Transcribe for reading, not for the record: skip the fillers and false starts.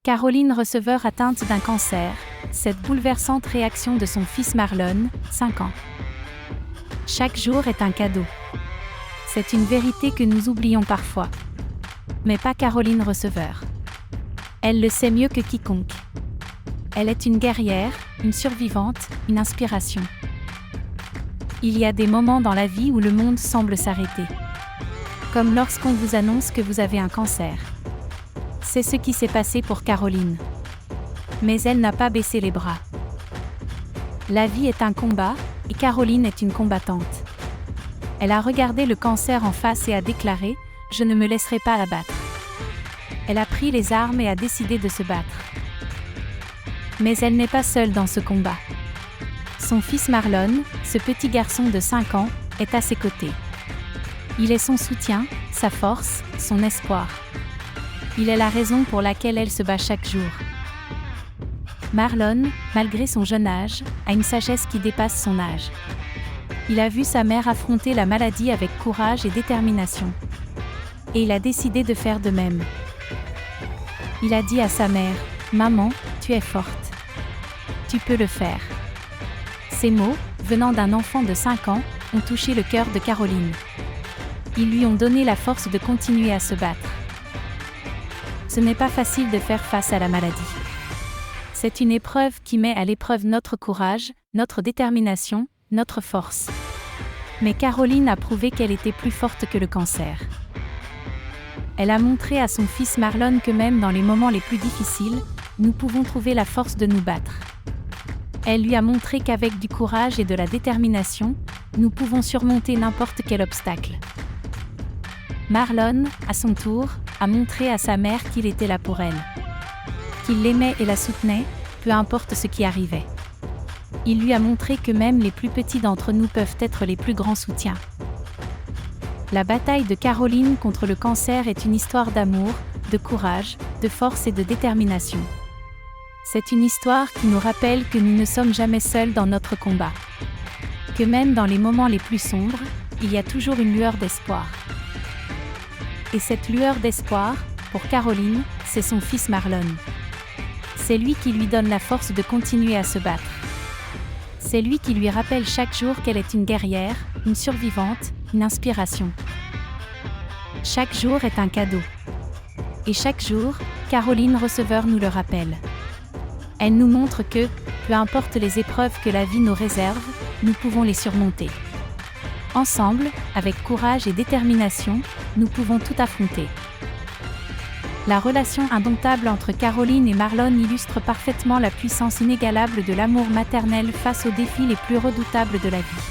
Caroline receveur atteinte d'un cancer, cette bouleversante réaction de son fils Marlon, 5 ans. Chaque jour est un cadeau. C'est une vérité que nous oublions parfois. Mais pas Caroline receveur. Elle le sait mieux que quiconque. Elle est une guerrière, une survivante, une inspiration. Il y a des moments dans la vie où le monde semble s'arrêter. Comme lorsqu'on vous annonce que vous avez un cancer. C'est ce qui s'est passé pour Caroline. Mais elle n'a pas baissé les bras. La vie est un combat, et Caroline est une combattante. Elle a regardé le cancer en face et a déclaré « Je ne me laisserai pas abattre ». Elle a pris les armes et a décidé de se battre. Mais elle n'est pas seule dans ce combat. Son fils Marlon, ce petit garçon de 5 ans, est à ses côtés. Il est son soutien, sa force, son espoir. Il est la raison pour laquelle elle se bat chaque jour. Marlon, malgré son jeune âge, a une sagesse qui dépasse son âge. Il a vu sa mère affronter la maladie avec courage et détermination. Et il a décidé de faire de même. Il a dit à sa mère, « Maman, tu es forte. Tu peux le faire. » Ces mots, venant d'un enfant de 5 ans, ont touché le cœur de Caroline. Ils lui ont donné la force de continuer à se battre. Ce n'est pas facile de faire face à la maladie. C'est une épreuve qui met à l'épreuve notre courage, notre détermination, notre force. Mais Caroline a prouvé qu'elle était plus forte que le cancer. Elle a montré à son fils Marlon que même dans les moments les plus difficiles, nous pouvons trouver la force de nous battre. Elle lui a montré qu'avec du courage et de la détermination, nous pouvons surmonter n'importe quel obstacle. Marlon, à son tour, a montré à sa mère qu'il était là pour elle. Qu'il l'aimait et la soutenait, peu importe ce qui arrivait. Il lui a montré que même les plus petits d'entre nous peuvent être les plus grands soutiens. La bataille de Caroline contre le cancer est une histoire d'amour, de courage, de force et de détermination. C'est une histoire qui nous rappelle que nous ne sommes jamais seuls dans notre combat. Que même dans les moments les plus sombres, il y a toujours une lueur d'espoir. Et cette lueur d'espoir, pour Caroline, c'est son fils Marlon. C'est lui qui lui donne la force de continuer à se battre. C'est lui qui lui rappelle chaque jour qu'elle est une guerrière, une survivante, une inspiration. Chaque jour est un cadeau. Et chaque jour, Caroline receveur nous le rappelle. Elle nous montre que, peu importe les épreuves que la vie nous réserve, nous pouvons les surmonter. Ensemble, avec courage et détermination, nous pouvons tout affronter. La relation indomptable entre Caroline et Marlon illustre parfaitement la puissance inégalable de l'amour maternel face aux défis les plus redoutables de la vie.